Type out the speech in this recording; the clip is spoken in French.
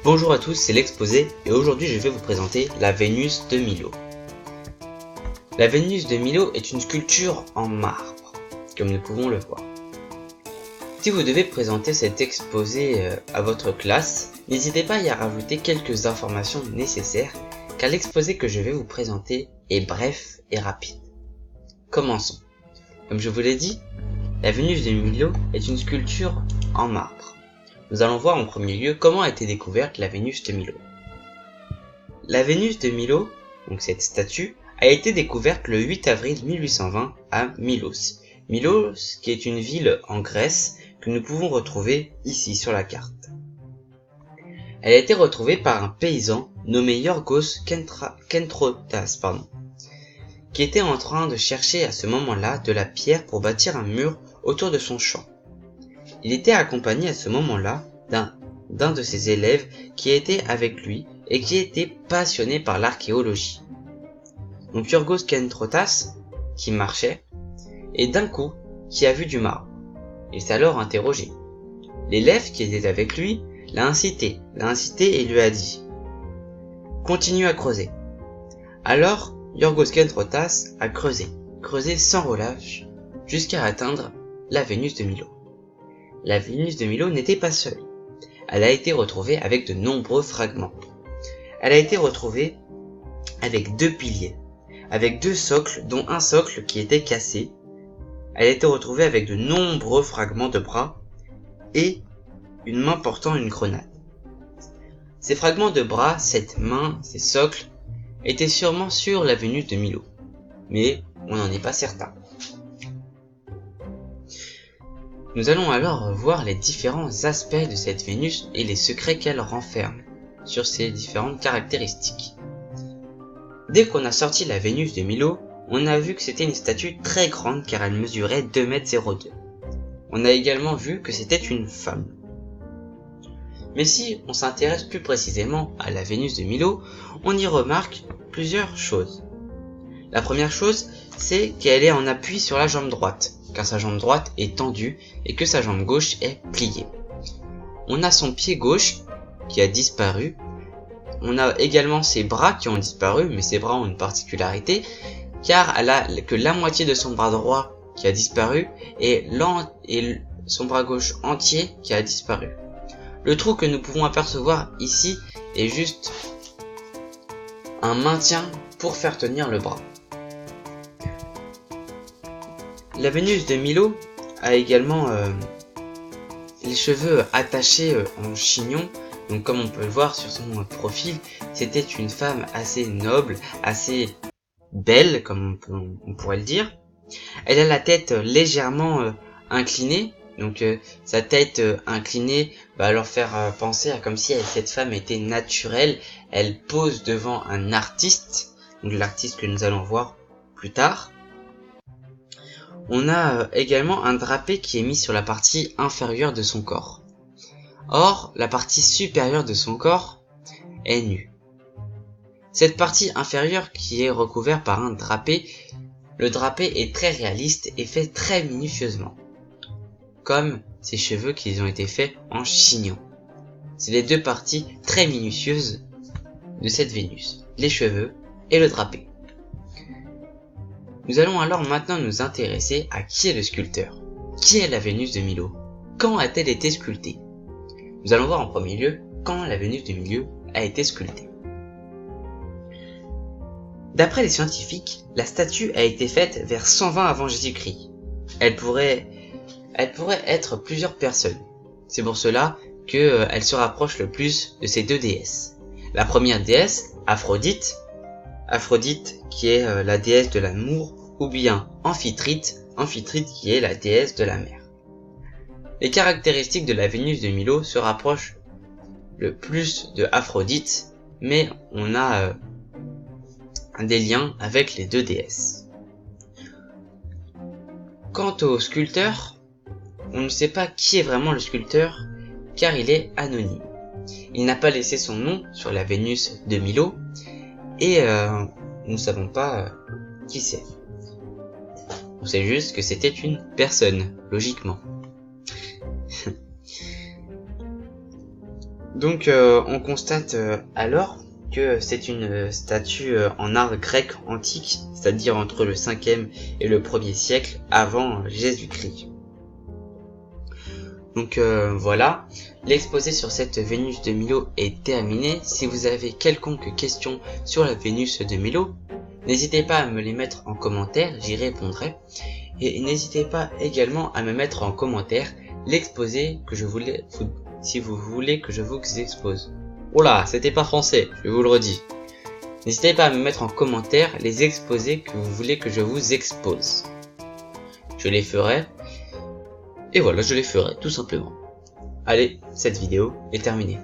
Bonjour à tous, c'est l'exposé et aujourd'hui je vais vous présenter la Vénus de Milo. La Vénus de Milo est une sculpture en marbre, comme nous pouvons le voir. Si vous devez présenter cet exposé à votre classe, n'hésitez pas à y rajouter quelques informations nécessaires car l'exposé que je vais vous présenter est bref et rapide. Commençons. Comme je vous l'ai dit, la Vénus de Milo est une sculpture en marbre. Nous allons voir en premier lieu comment a été découverte la Vénus de Milo. La Vénus de Milo, donc cette statue, a été découverte le 8 avril 1820 à Milos. Milos, qui est une ville en Grèce que nous pouvons retrouver ici sur la carte. Elle a été retrouvée par un paysan nommé Yorgos Kentrotas, qui était en train de chercher à ce moment-là de la pierre pour bâtir un mur autour de son champ. Il était accompagné à ce moment-là d'un de ses élèves qui était avec lui et qui était passionné par l'archéologie. Donc Yorgos Kentrotas, qui marchait, et d'un coup, qui a vu du marbre. Il s'est alors interrogé. L'élève qui était avec lui l'a incité et lui a dit « Continue à creuser ». Alors, Yorgos Kentrotas a creusé sans relâche, jusqu'à atteindre la Vénus de Milo. La Vénus de Milo n'était pas seule. Elle a été retrouvée avec de nombreux fragments. Elle a été retrouvée avec 2 piliers, avec 2 socles, dont un socle qui était cassé. Elle a été retrouvée avec de nombreux fragments de bras et une main portant une grenade. Ces fragments de bras, cette main, ces socles, étaient sûrement sur la Vénus de Milo, mais on n'en est pas certain. Nous allons alors voir les différents aspects de cette Vénus et les secrets qu'elle renferme sur ses différentes caractéristiques. Dès qu'on a sorti la Vénus de Milo, on a vu que c'était une statue très grande car elle mesurait 2,02 m. On a également vu que c'était une femme. Mais si on s'intéresse plus précisément à la Vénus de Milo, on y remarque plusieurs choses. La première chose, c'est qu'elle est en appui sur la jambe droite, car sa jambe droite est tendue et que sa jambe gauche est pliée. On a son pied gauche qui a disparu. On a également ses bras qui ont disparu, mais ses bras ont une particularité, car elle a que la moitié de son bras droit qui a disparu et son bras gauche entier qui a disparu. Le trou que nous pouvons apercevoir ici est juste un maintien pour faire tenir le bras. La Vénus de Milo a également les cheveux attachés en chignon. Donc comme on peut le voir sur son profil, c'était une femme assez noble, assez belle comme on pourrait le dire. Elle a la tête légèrement inclinée. Donc sa tête inclinée va leur faire penser à comme si cette femme était naturelle. Elle pose devant un artiste, donc l'artiste que nous allons voir plus tard. On a également un drapé qui est mis sur la partie inférieure de son corps. Or, la partie supérieure de son corps est nue. Cette partie inférieure qui est recouverte par un drapé, le drapé est très réaliste et fait très minutieusement, comme ses cheveux qui ont été faits en chignon. C'est les 2 parties très minutieuses de cette Vénus, les cheveux et le drapé. Nous allons alors maintenant nous intéresser à qui est le sculpteur. Qui est la Vénus de Milo? Quand a-t-elle été sculptée? Nous allons voir en premier lieu quand la Vénus de Milo a été sculptée. D'après les scientifiques, la statue a été faite vers 120 avant Jésus-Christ. Elle pourrait être plusieurs personnes. C'est pour cela qu'elle se rapproche le plus de ces 2 déesses. La première déesse, Aphrodite qui est la déesse de l'amour, ou bien Amphitrite qui est la déesse de la mer. Les caractéristiques de la Vénus de Milo se rapprochent le plus de Aphrodite, mais on a des liens avec les 2 déesses. Quant au sculpteur, on ne sait pas qui est vraiment le sculpteur, car il est anonyme. Il n'a pas laissé son nom sur la Vénus de Milo, et nous ne savons pas qui c'est. On sait juste que c'était une personne, logiquement. Donc on constate alors que c'est une statue en art grec antique, c'est-à-dire entre le 5e et le 1er siècle avant Jésus-Christ. Donc voilà, l'exposé sur cette Vénus de Milo est terminé. Si vous avez quelconque question sur la Vénus de Milo, n'hésitez pas à me les mettre en commentaire, j'y répondrai. Et n'hésitez pas également à me mettre en commentaire l'exposé que je voulais, si vous voulez que je vous expose. Oula, c'était pas français, je vous le redis. N'hésitez pas à me mettre en commentaire les exposés que vous voulez que je vous expose. Je les ferai. Et voilà, je les ferai, tout simplement. Allez, cette vidéo est terminée.